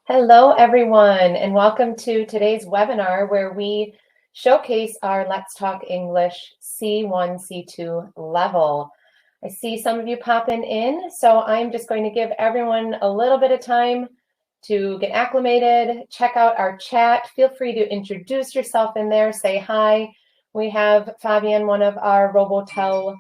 Hello, everyone, and welcome to today's webinar where we showcase our Let's Talk English C1, C2 level. I see some of you popping in, so I'm just going to give everyone a little bit of time to get acclimated, check out our chat. Feel free to introduce yourself in there, say hi. We have Fabian, one of our Robotel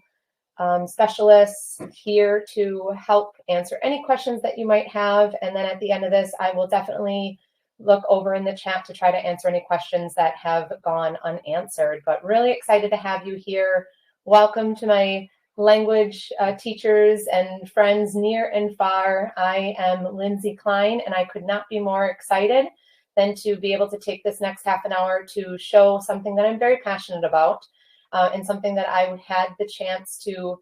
specialists here to help answer any questions that you might have. And then at the end of this, I will definitely look over in the chat to try to answer any questions that have gone unanswered. But really excited to have you here. Welcome to my language teachers and friends near and far. I am Lindsay Klein, and I could not be more excited than to be able to take this next half an hour to show something that I'm very passionate about. And something that I had the chance to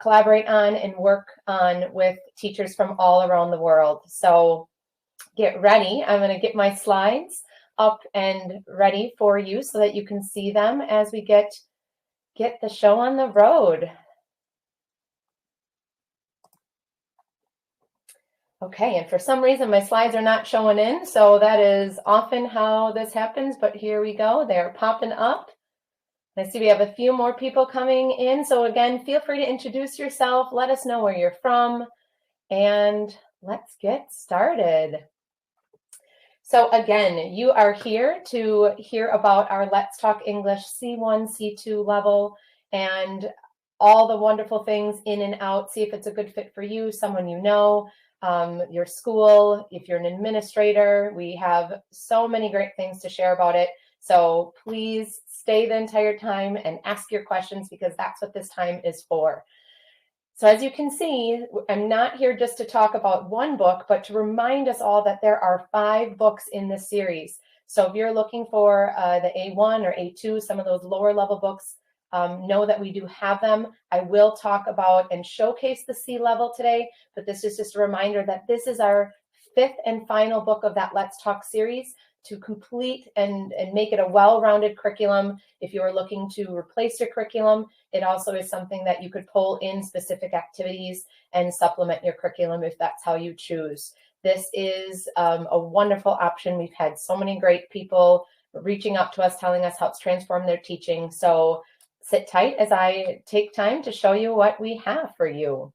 collaborate on and work on with teachers from all around the world. So get ready. I'm going to get my slides up and ready for you so that you can see them as we get the show on the road. Okay, and for some reason my slides are not showing in, so that is often how this happens, but here we go. They're popping up. I see we have a few more people coming in. So again, feel free to introduce yourself. Let us know where you're from, and let's get started. So again, you are here to hear about our Let's Talk English C1, C2 level and all the wonderful things in and out. See if it's a good fit for you, someone you know, your school, if you're an administrator. We have so many great things to share about it. So please stay the entire time and ask your questions, because that's what this time is for. So as you can see, I'm not here just to talk about one book, but to remind us all that there are 5 books in this series. So if you're looking for the A1 or A2, some of those lower level books, know that we do have them. I will talk about and showcase the C level today, but this is just a reminder that this is our 5th and final book of that Let's Talk series, to complete and make it a well-rounded curriculum. If you are looking to replace your curriculum, it also is something that you could pull in specific activities and supplement your curriculum if that's how you choose. This is a wonderful option. We've had so many great people reaching out to us, telling us how it's transformed their teaching. So sit tight as I take time to show you what we have for you.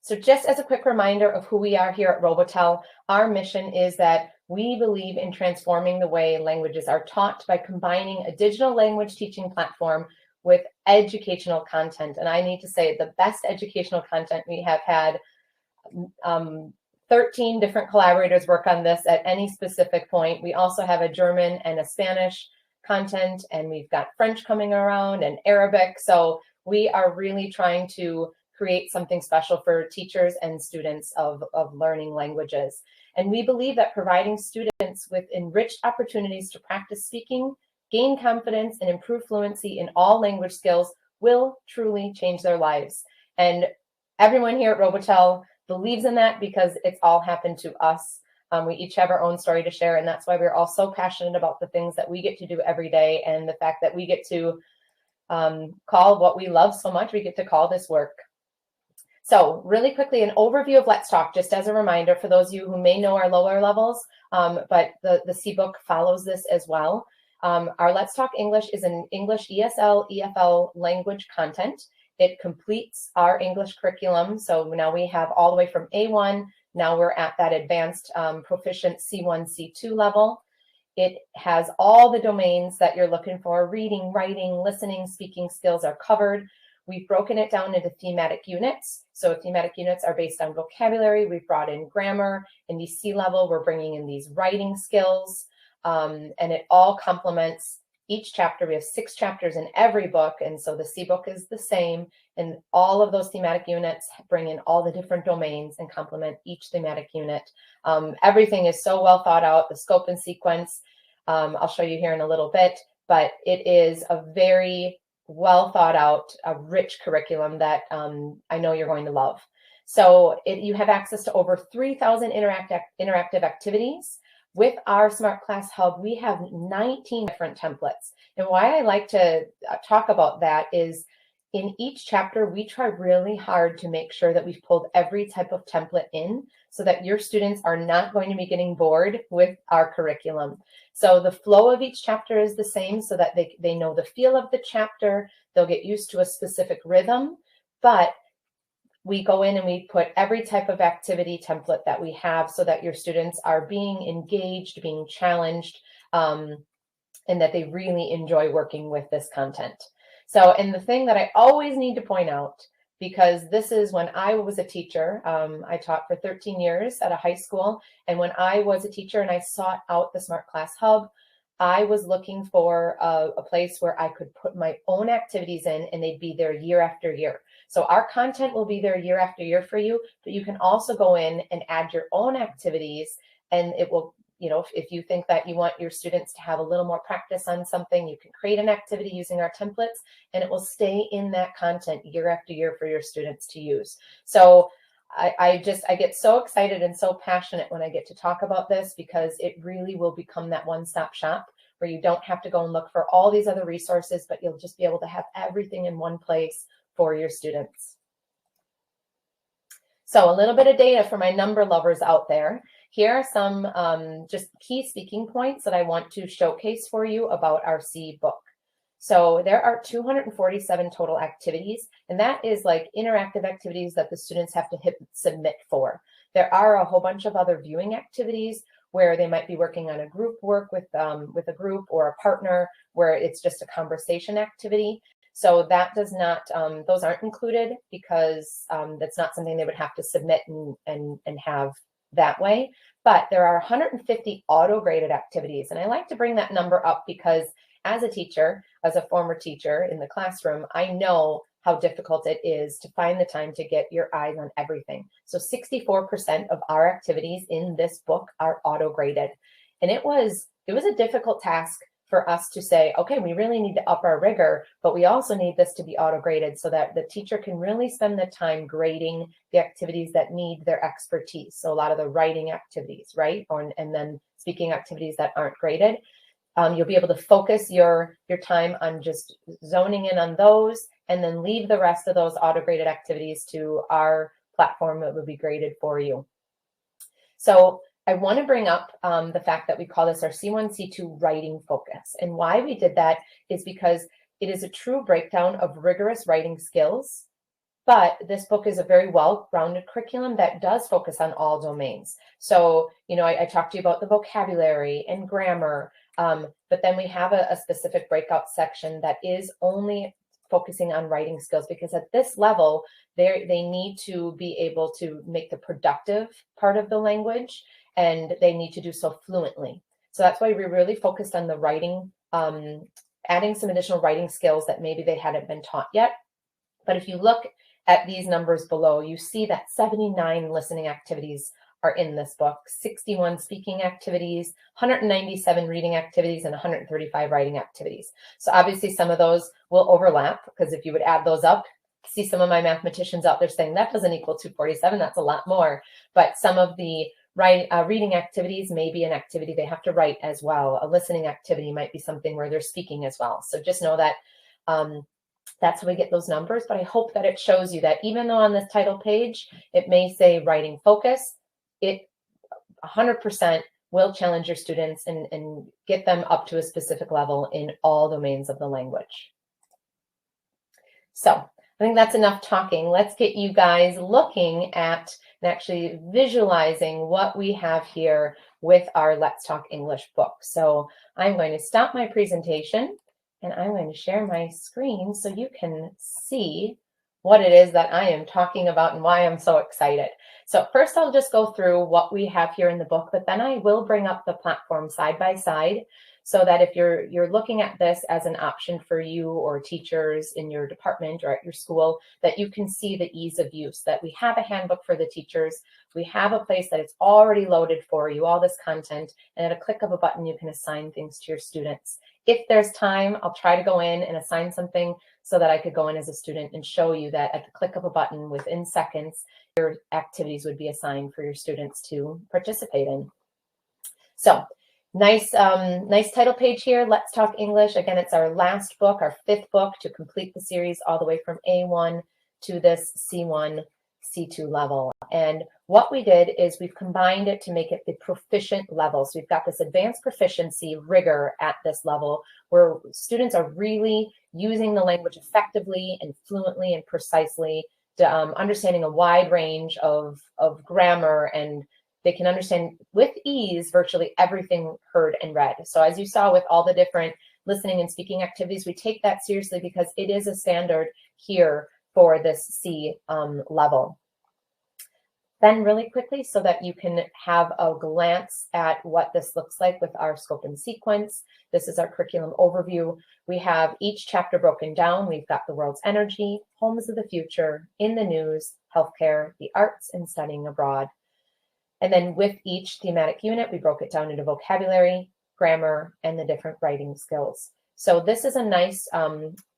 So just as a quick reminder of who we are here at Robotel, our mission is that we believe in transforming the way languages are taught by combining a digital language teaching platform with educational content. And I need to say, the best educational content. We have had 13 different collaborators work on this at any specific point. We also have a German and a Spanish content, and we've got French coming around and Arabic. So we are really trying to create something special for teachers and students of learning languages. And we believe that providing students with enriched opportunities to practice speaking, gain confidence, and improve fluency in all language skills will truly change their lives. And everyone here at Robotel believes in that, because it's all happened to us. We each have our own story to share, and that's why we're all so passionate about the things that we get to do every day, and the fact that we get to call what we love so much, we get to call this work. So really quickly, an overview of Let's Talk, just as a reminder for those of you who may know our lower levels, but the C book follows this as well. Our Let's Talk English is an English ESL, EFL language content. It completes our English curriculum. So now we have all the way from A1. Now we're at that advanced proficient C1, C2 level. It has all the domains that you're looking for. Reading, writing, listening, speaking skills are covered. We've broken it down into thematic units. So thematic units are based on vocabulary. We've brought in grammar. In the C level, we're bringing in these writing skills. And it all complements each chapter. We have 6 chapters in every book. And so the C book is the same. And all of those thematic units bring in all the different domains and complement each thematic unit. Everything is so well thought out, the scope and sequence. I'll show you here in a little bit, but it is a very well thought out, a rich curriculum that I know you're going to love. So you have access to over 3,000 interactive activities. With our SmartClass Hub, we have 19 different templates. And why I like to talk about that is in each chapter, we try really hard to make sure that we've pulled every type of template in so that your students are not going to be getting bored with our curriculum. So the flow of each chapter is the same so that they know the feel of the chapter. They'll get used to a specific rhythm, but we go in and we put every type of activity template that we have so that your students are being engaged, being challenged, and that they really enjoy working with this content. So, and the thing that I always need to point out, because this is when I was a teacher, I taught for 13 years at a high school. And when I was a teacher and I sought out the SmartClass Hub, I was looking for a place where I could put my own activities in and they'd be there year after year. So our content will be there year after year for you, but you can also go in and add your own activities, and it will, you know, if you think that you want your students to have a little more practice on something, you can create an activity using our templates and it will stay in that content year after year for your students to use. So I get so excited and so passionate when I get to talk about this, because it really will become that one-stop shop where you don't have to go and look for all these other resources, but you'll just be able to have everything in one place for your students. So a little bit of data for my number lovers out there. Here are some just key speaking points that I want to showcase for you about our C book. So there are 247 total activities, and that is like interactive activities that the students have to hit submit for. There are a whole bunch of other viewing activities where they might be working on a group work with a group or a partner where it's just a conversation activity. So that does not, those aren't included because that's not something they would have to submit and have that way. But there are 150 auto-graded activities. And I like to bring that number up because as a teacher, as a former teacher in the classroom, I know how difficult it is to find the time to get your eyes on everything. So 64% of our activities in this book are auto-graded. And it was a difficult task for us to say, okay, we really need to up our rigor, but we also need this to be auto-graded so that the teacher can really spend the time grading the activities that need their expertise. So a lot of the writing activities, right? And then speaking activities that aren't graded. You'll be able to focus your time on just zoning in on those and then leave the rest of those auto-graded activities to our platform that will be graded for you. So I want to bring up the fact that we call this our C1, C2 writing focus. And why we did that is because it is a true breakdown of rigorous writing skills. But this book is a very well-rounded curriculum that does focus on all domains. So, you know, I talked to you about the vocabulary and grammar, but then we have a specific breakout section that is only focusing on writing skills, because at this level, they need to be able to make the productive part of the language, and they need to do so fluently. So that's why we really focused on the writing, adding some additional writing skills that maybe they hadn't been taught yet. But if you look at these numbers below, you see that 79 listening activities are in this book, 61 speaking activities, 197 reading activities, and 135 writing activities. So obviously some of those will overlap, because if you would add those up, see some of my mathematicians out there saying that doesn't equal 247, that's a lot more. But some of the reading activities may be an activity they have to write as well. A listening activity might be something where they're speaking as well. So just know that that's how we get those numbers, but I hope that it shows you that even though on this title page, it may say writing focus, it 100% will challenge your students and get them up to a specific level in all domains of the language. So I think that's enough talking. Let's get you guys looking at and actually visualizing what we have here with our Let's Talk English book. So I'm going to stop my presentation and I'm going to share my screen so you can see what it is that I am talking about and why I'm so excited. So first I'll just go through what we have here in the book, but then I will bring up the platform side by side so that if you're looking at this as an option for you or teachers in your department or at your school, that you can see the ease of use, that we have a handbook for the teachers. We have a place that it's already loaded for you, all this content, and at a click of a button, you can assign things to your students. If there's time, I'll try to go in and assign something so that I could go in as a student and show you that at the click of a button within seconds, your activities would be assigned for your students to participate in. So Nice, nice title page here. Let's Talk English. Again, it's our last book, our 5th book to complete the series all the way from A1 to this C1, C2 level. And what we did is we've combined it to make it the proficient level. So we've got this advanced proficiency rigor at this level where students are really using the language effectively and fluently and precisely, to, understanding a wide range of grammar, and they can understand with ease virtually everything heard and read. So as you saw with all the different listening and speaking activities, we take that seriously because it is a standard here for this C level. Then really quickly, so that you can have a glance at what this looks like with our scope and sequence. This is our curriculum overview. We have each chapter broken down. We've got the world's energy, homes of the future, in the news, healthcare, the arts, and studying abroad. And then with each thematic unit, we broke it down into vocabulary, grammar, and the different writing skills. So this is a nice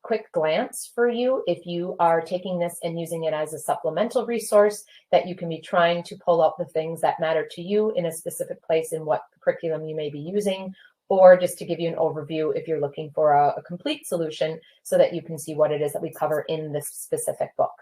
quick glance for you if you are taking this and using it as a supplemental resource, that you can be trying to pull up the things that matter to you in a specific place in what curriculum you may be using, or just to give you an overview if you're looking for a complete solution so that you can see what it is that we cover in this specific book.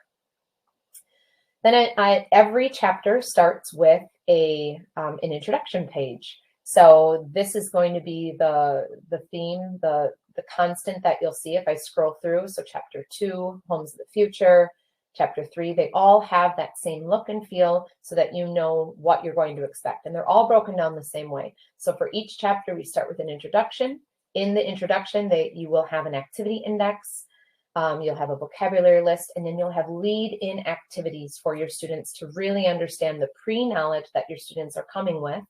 Then every chapter starts with an introduction page. So this is going to be the theme, the constant that you'll see if I scroll through. So chapter 2, homes of the future, chapter 3, they all have that same look and feel so that you know what you're going to expect. And they're all broken down the same way. So for each chapter, we start with an introduction. In the introduction, you will have an activity index. You'll have a vocabulary list, and then you'll have lead-in activities for your students to really understand the pre-knowledge that your students are coming with.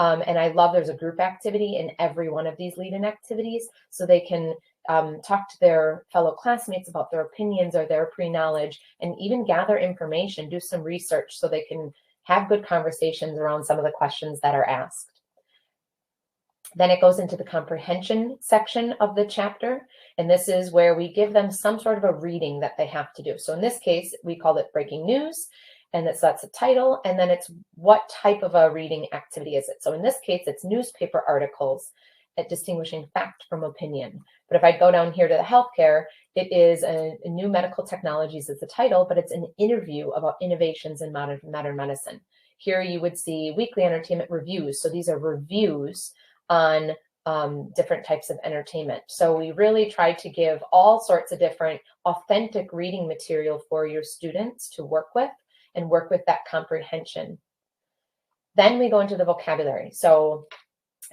And I love there's a group activity in every one of these lead-in activities, so they can talk to their fellow classmates about their opinions or their pre-knowledge, and even gather information, do some research so they can have good conversations around some of the questions that are asked. Then it goes into the comprehension section of the chapter, and this is where we give them some sort of a reading that they have to do. So in this case, we call it breaking news, and that's a title, and then it's what type of a reading activity is it. So in this case, it's newspaper articles at distinguishing fact from opinion. But if I go down here to the healthcare, it is a new medical technologies is the title, but it's an interview about innovations in modern medicine. Here you would see weekly entertainment reviews. So these are reviews on different types of entertainment. So we really try to give all sorts of different authentic reading material for your students to work with and work with that comprehension. Then we go into the vocabulary. So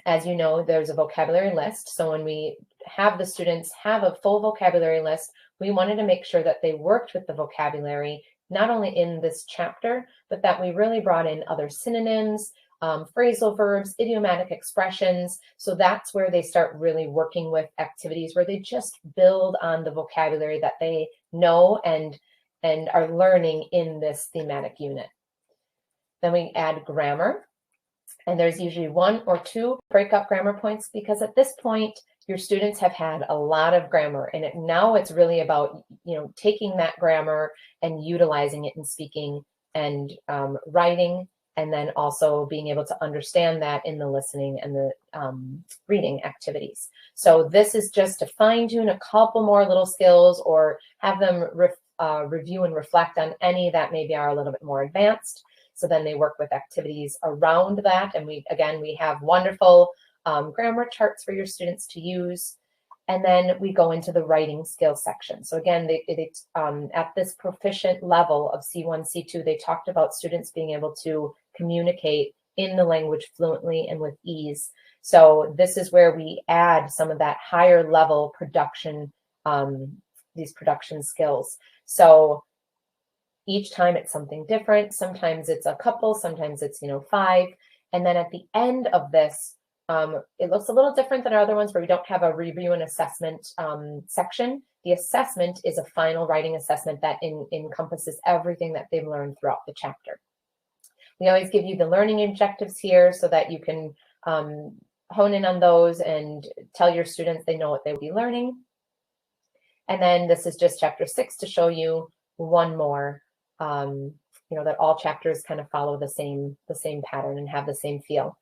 as you know, there's a vocabulary list. So when we have the students have a full vocabulary list, we wanted to make sure that they worked with the vocabulary, not only in this chapter, but that we really brought in other synonyms, phrasal verbs, idiomatic expressions. So that's where they start really working with activities where they just build on the vocabulary that they know and are learning in this thematic unit. Then we add grammar, and there's usually 1 or 2 breakout grammar points, because at this point your students have had a lot of grammar, and now it's really about taking that grammar and utilizing it in speaking and writing, and then also being able to understand that in the listening and the reading activities. So this is just to fine tune a couple more little skills, or have them review and reflect on any that maybe are a little bit more advanced. So then they work with activities around that. And we have wonderful grammar charts for your students to use. And then we go into the writing skills section. So again, at this proficient level of C1, C2, they talked about students being able to communicate in the language fluently and with ease. So this is where we add some of that higher level production, these production skills. So each time it's something different. Sometimes it's a couple, sometimes it's 5. And then at the end of this, it looks a little different than our other ones where we don't have a review and assessment section. The assessment is a final writing assessment that encompasses everything that they've learned throughout the chapter. We always give you the learning objectives here so that you can hone in on those and tell your students they know what they will be learning. And then this is just chapter 6 to show you one more, that all chapters kind of follow the same pattern and have the same feel.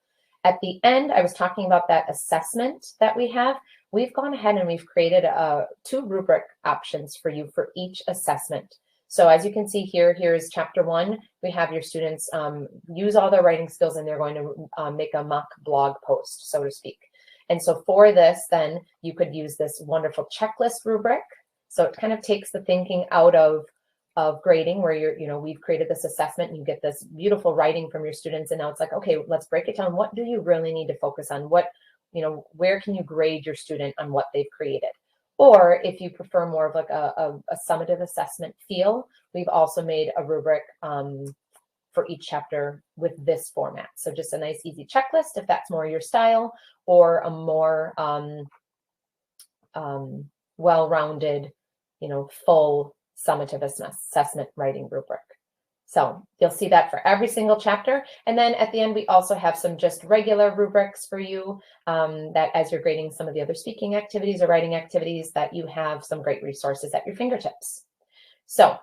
At the end, I was talking about that assessment that we have. We've gone ahead and we've created 2 rubric options for you for each assessment. So as you can see here, here's chapter 1. We have your students use all their writing skills, and they're going to make a mock blog post, so to speak. And so for this, then you could use this wonderful checklist rubric. So it kind of takes the thinking out of grading, where we've created this assessment and you get this beautiful writing from your students. And now it's like, okay, let's break it down. What do you really need to focus on? Where can you grade your student on what they've created? Or if you prefer more of like a summative assessment feel, we've also made a rubric for each chapter with this format. So just a nice, easy checklist if that's more your style, or a more well-rounded, full summative assessment writing rubric. So you'll see that for every single chapter. And then at the end, we also have some just regular rubrics for you that as you're grading some of the other speaking activities or writing activities, that you have some great resources at your fingertips. So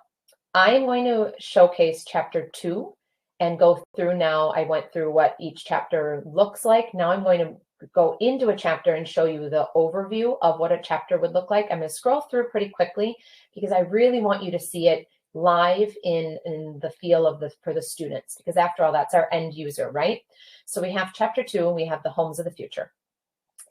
I am going to showcase chapter 2 and go through now. I went through what each chapter looks like. Now I'm going to go into a chapter and show you the overview of what a chapter would look like. I'm going to scroll through pretty quickly because I really want you to see it live in the feel for the students, because after all, that's our end user, right? So we have chapter 2 and we have the homes of the future.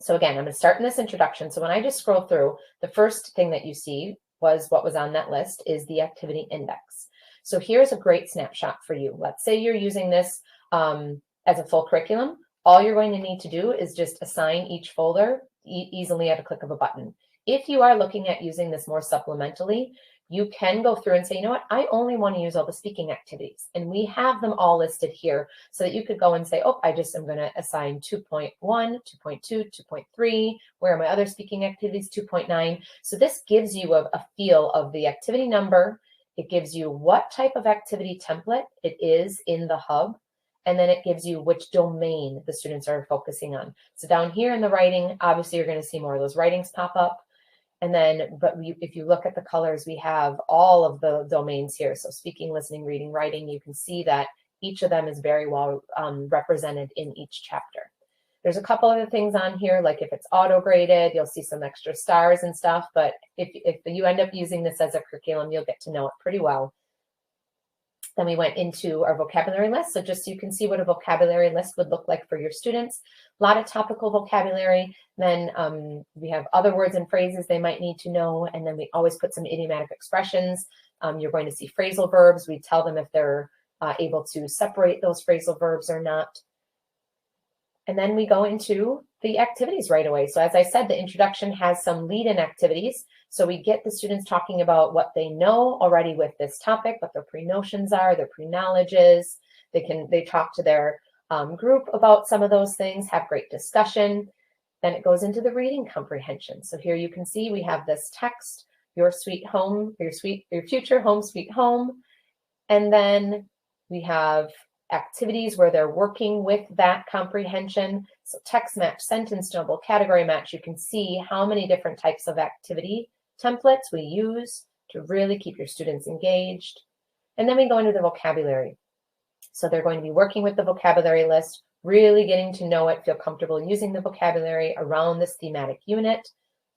So again, I'm going to start in this introduction. So when I just scroll through, the first thing that you see was what was on that list is the activity index. So here's a great snapshot for you. Let's say you're using this as a full curriculum. All you're going to need to do is just assign each folder easily at a click of a button. If you are looking at using this more supplementally, you can go through and say, you know what, I only want to use all the speaking activities. And we have them all listed here so that you could go and say, oh, I just am going to assign 2.1, 2.2, 2.3. Where are my other speaking activities? 2.9. So this gives you a feel of the activity number. It gives you what type of activity template it is in the hub. And then it gives you which domain the students are focusing on. So down here in the writing, obviously you're going to see more of those writings pop up. And then, if you look at the colors, we have all of the domains here. So speaking, listening, reading, writing, you can see that each of them is very well represented in each chapter. There's a couple other things on here, like if it's auto-graded, you'll see some extra stars and stuff. But if you end up using this as a curriculum, you'll get to know it pretty well. Then we went into our vocabulary list. So just so you can see what a vocabulary list would look like for your students. A lot of topical vocabulary. Then we have other words and phrases they might need to know. And then we always put some idiomatic expressions. You're going to see phrasal verbs. We tell them if they're able to separate those phrasal verbs or not. And then we go into the activities right away. So as I said, the introduction has some lead-in activities. So we get the students talking about what they know already with this topic, what their pre-notions are, their pre-knowledge is. They talk to their group about some of those things, have great discussion. Then it goes into the reading comprehension. So here you can see we have this text, your sweet home, your future home, sweet home. And then we have activities where they're working with that comprehension. So text match, sentence double, category match. You can see how many different types of activity templates we use to really keep your students engaged. And then we go into the vocabulary. So they're going to be working with the vocabulary list, really getting to know it, feel comfortable using the vocabulary around this thematic unit,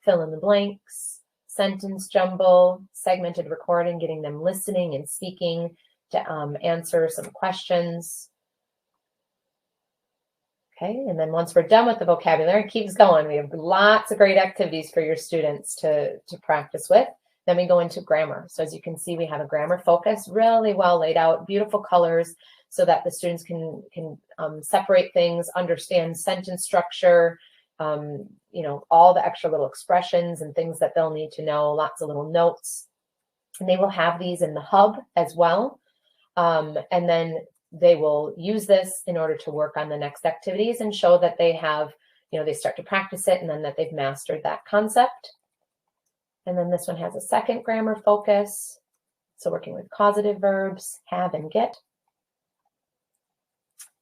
fill in the blanks, sentence jumble, segmented recording, getting them listening and speaking to answer some questions. Okay, and then once we're done with the vocabulary, it keeps going. We have lots of great activities for your students to practice with. Then we go into grammar. So as you can see, we have a grammar focus, really well laid out, beautiful colors, so that the students can separate things, understand sentence structure, all the extra little expressions and things that they'll need to know, lots of little notes. And they will have these in the hub as well. And then they will use this in order to work on the next activities and show that they have, they start to practice it and then that they've mastered that concept. And then this one has a second grammar focus. So working with causative verbs, have and get.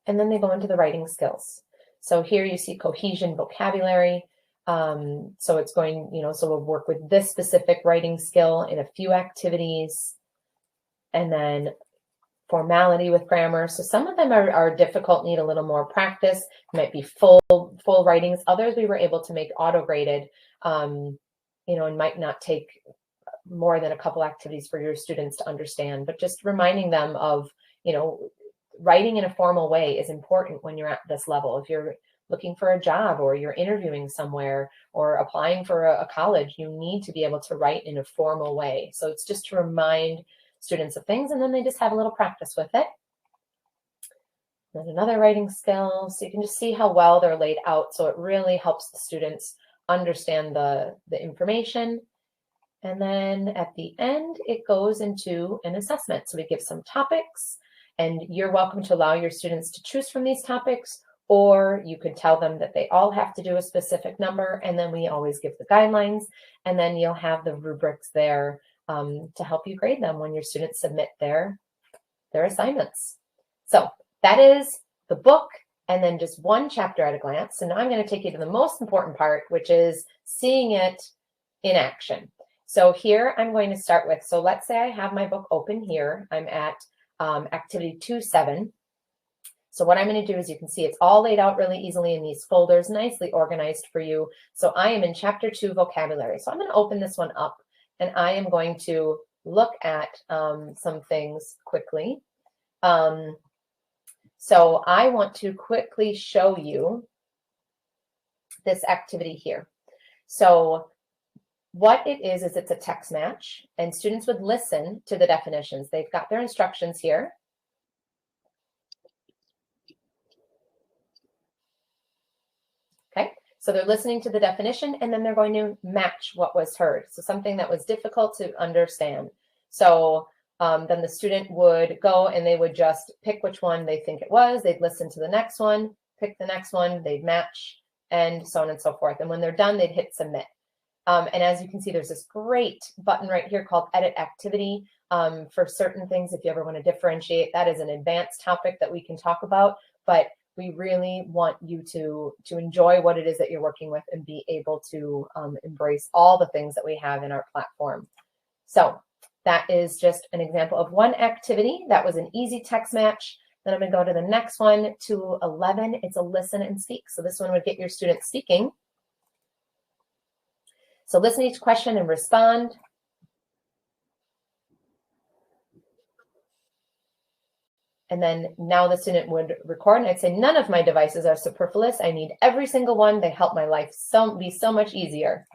And then they go into the writing skills. So here you see cohesion vocabulary. So it's going, so we'll work with this specific writing skill in a few activities. And then formality with grammar. So some of them are difficult, need a little more practice, might be full writings. Others we were able to make auto-graded, you know, and might not take more than a couple activities for your students to understand, but just reminding them of, you know, writing in a formal way is important when you're at this level. If you're looking for a job or you're interviewing somewhere or applying for a college, you need to be able to write in a formal way. So it's just to remind students of things, and then they just have a little practice with it. Then another writing skill. So you can just see how well they're laid out. So it really helps the students understand the information. And then at the end, it goes into an assessment. So we give some topics, and you're welcome to allow your students to choose from these topics, or you could tell them that they all have to do a specific number, and then we always give the guidelines, and then you'll have the rubrics there to help you grade them when your students submit their assignments. So that is the book, and then just one chapter at a glance. So now I'm going to take you to the most important part, which is seeing it in action. So here I'm going to start with, so let's say I have my book open here. I'm at activity 2.7. So what I'm going to do is, you can see it's all laid out really easily in these folders, nicely organized for you. So I am in chapter 2, vocabulary. So I'm going to open this one up, and I am going to look at some things quickly. So I want to quickly show you this activity here. So what it is it's a text match, and students would listen to the definitions. They've got their instructions here. Okay, so they're listening to the definition, and then they're going to match what was heard. So something that was difficult to understand. So then the student would go and they would just pick which one they think it was. They'd listen to the next one, pick the next one, they'd match, and so on and so forth. And when they're done, they'd hit submit. And as you can see, there's this great button right here called Edit Activity for certain things. If you ever want to differentiate, that is an advanced topic that we can talk about, but we really want you to enjoy what it is that you're working with and be able to embrace all the things that we have in our platform. So that is just an example of one activity. That was an easy text match. Then I'm going to go to the next one, to 11. It's a listen and speak. So this one would get your students speaking. So listen to each question and respond. And then now the student would record, and I'd say, none of my devices are superfluous. I need every single one. They help my life be so much easier.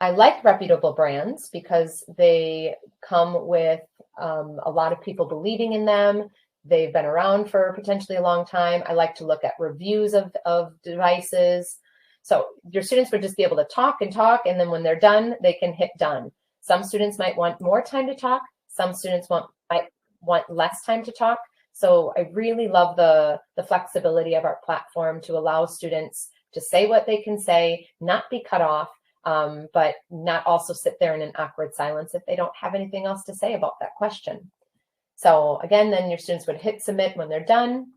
I like reputable brands because they come with a lot of people believing in them. They've been around for potentially a long time. I like to look at reviews of devices. So your students would just be able to talk, and then when they're done, they can hit done. Some students might want more time to talk. Some students might want less time to talk. So I really love the flexibility of our platform to allow students to say what they can say, not be cut off, but not also sit there in an awkward silence if they don't have anything else to say about that question. So again, then your students would hit submit when they're done,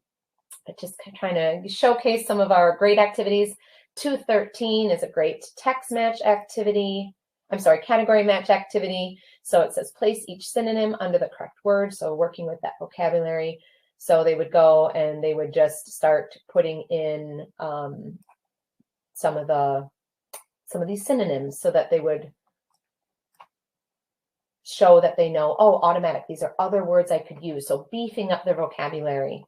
but just trying to showcase some of our great activities. 2.13 is a great text match activity. I'm sorry, category match activity. So it says place each synonym under the correct word. So working with that vocabulary. So they would go and they would just start putting in some of these synonyms, so that they would show that they know, oh, automatic, these are other words I could use. So beefing up their vocabulary.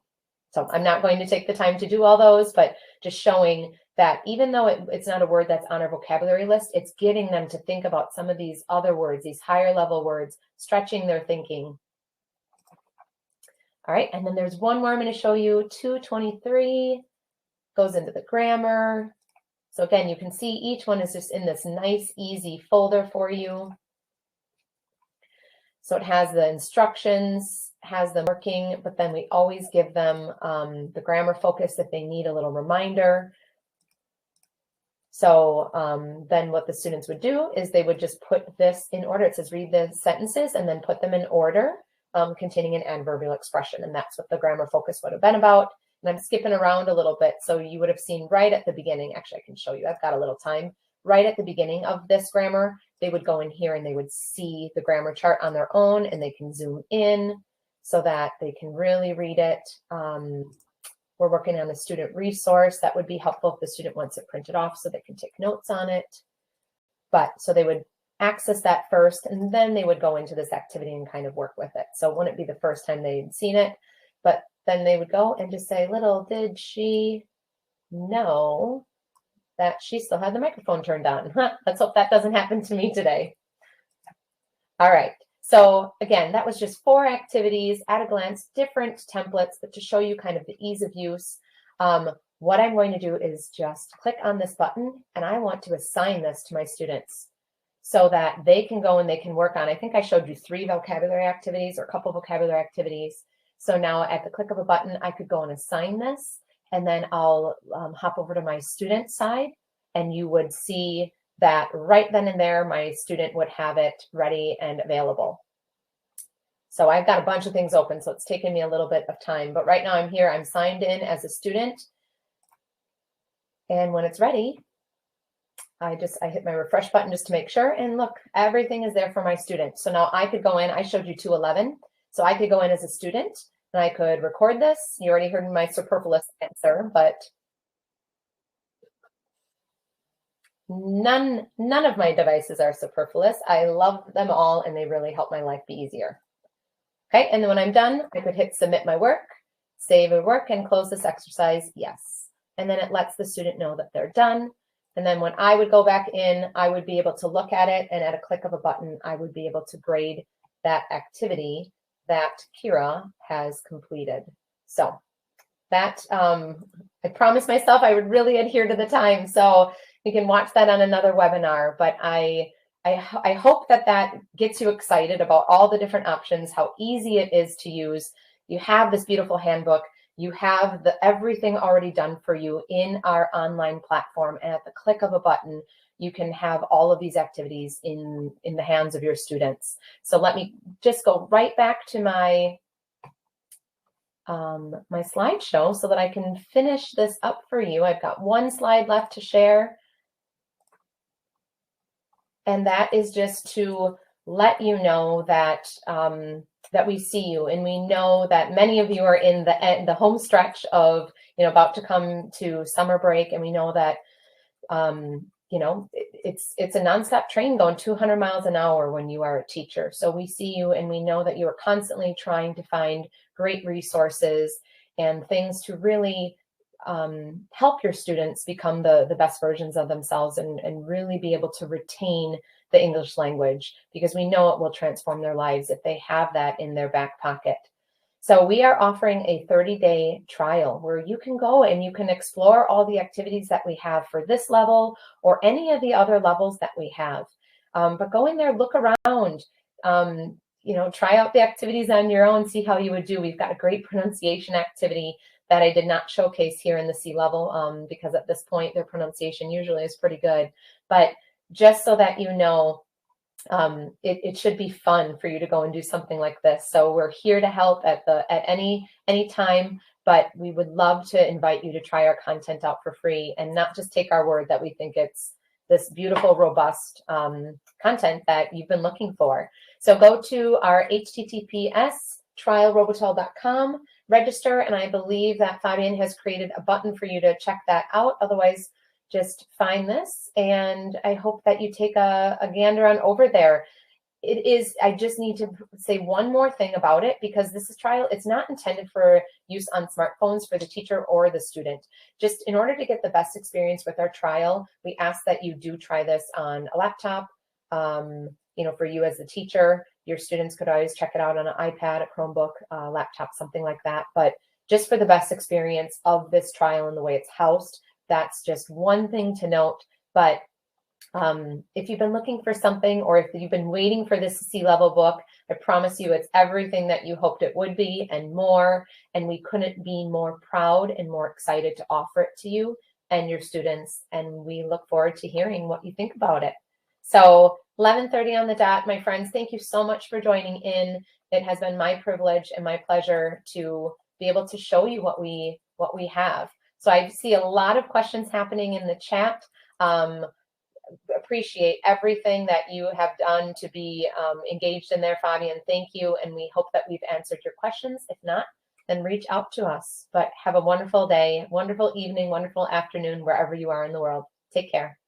So I'm not going to take the time to do all those, but just showing that even though it's not a word that's on our vocabulary list, it's getting them to think about some of these other words, these higher level words, stretching their thinking. All right, and then there's one more I'm going to show you. 2.23 goes into the grammar. So again, you can see each one is just in this nice, easy folder for you. So it has the instructions, has them working, but then we always give them the grammar focus if they need a little reminder. So then what the students would do is they would just put this in order. It says read the sentences and then put them in order containing an adverbial expression. And that's what the grammar focus would have been about. And I'm skipping around a little bit. So you would have seen right at the beginning, actually I can show you, I've got a little time. right at the beginning of this grammar, they would go in here and they would see the grammar chart on their own, and they can zoom in so that they can really read it. We're working on a student resource that would be helpful if the student wants it printed off so they can take notes on it. But so they would access that first, and then they would go into this activity and kind of work with it. So it wouldn't be the first time they'd seen it, but then they would go and just say, little did she know that she still had the microphone turned on. Let's hope that doesn't happen to me today. All right. So again, that was just 4 activities at a glance, different templates, but to show you kind of the ease of use. What I'm going to do is just click on this button, and I want to assign this to my students so that they can go and they can work on, I think I showed you 3 vocabulary activities or a couple vocabulary activities. So now at the click of a button, I could go and assign this, and then I'll hop over to my student side, and you would see that right then and there, my student would have it ready and available. So I've got a bunch of things open, so it's taking me a little bit of time, but right now I'm here, I'm signed in as a student. And when it's ready, I hit my refresh button just to make sure, and look, everything is there for my student. So now I could go in, I showed you 211, so I could go in as a student, and I could record this. You already heard my superfluous answer, but none of my devices are superfluous. I love them all, and they really help my life be easier. Okay, and then when I'm done, I could hit submit my work, save a work, and close this exercise, yes. And then it lets the student know that they're done. And then when I would go back in, I would be able to look at it, and at a click of a button, I would be able to grade that activity that Kira has completed. So that, I promised myself I would really adhere to the time. So you can watch that on another webinar, but I hope that that gets you excited about all the different options, how easy it is to use. You have this beautiful handbook. You have everything already done for you in our online platform. And at the click of a button, you can have all of these activities in the hands of your students. So let me just go right back to my my slideshow so that I can finish this up for you. I've got 1 slide left to share. And that is just to let you know that that we see you, and we know that many of you are in the home stretch of, about to come to summer break, and we know that it's a nonstop train going 200 miles an hour when you are a teacher. So we see you, and we know that you are constantly trying to find great resources and things to really help your students become the best versions of themselves and really be able to retain the English language, because we know it will transform their lives if they have that in their back pocket. So we are offering a 30-day trial where you can go and you can explore all the activities that we have for this level or any of the other levels that we have. But go in there, look around, try out the activities on your own, see how you would do. We've got a great pronunciation activity that I did not showcase here in the C level because at this point their pronunciation usually is pretty good. But just so that you know, it should be fun for you to go and do something like this. So we're here to help at any time, but we would love to invite you to try our content out for free and not just take our word that we think it's this beautiful, robust content that you've been looking for. So go to our https trialrobotel.com, register, and I believe that Fabian has created a button for you to check that out. Otherwise, just find this, and I hope that you take a gander on over there. I just need to say one more thing about it, because this is trial. It's not intended for use on smartphones for the teacher or the student. Just in order to get the best experience with our trial, we ask that you do try this on a laptop. For you as the teacher, your students could always check it out on an iPad, a Chromebook, laptop, something like that. But just for the best experience of this trial and the way it's housed, that's just one thing to note. But if you've been looking for something, or if you've been waiting for this C-level book, I promise you it's everything that you hoped it would be and more. And we couldn't be more proud and more excited to offer it to you and your students. And we look forward to hearing what you think about it. So 11:30 on the dot, my friends, thank you so much for joining in. It has been my privilege and my pleasure to be able to show you what we have. So I see a lot of questions happening in the chat. appreciate everything that you have done to be engaged in there, Fabian. Thank you. And we hope that we've answered your questions. If not, then reach out to us. But have a wonderful day, wonderful evening, wonderful afternoon, wherever you are in the world. Take care.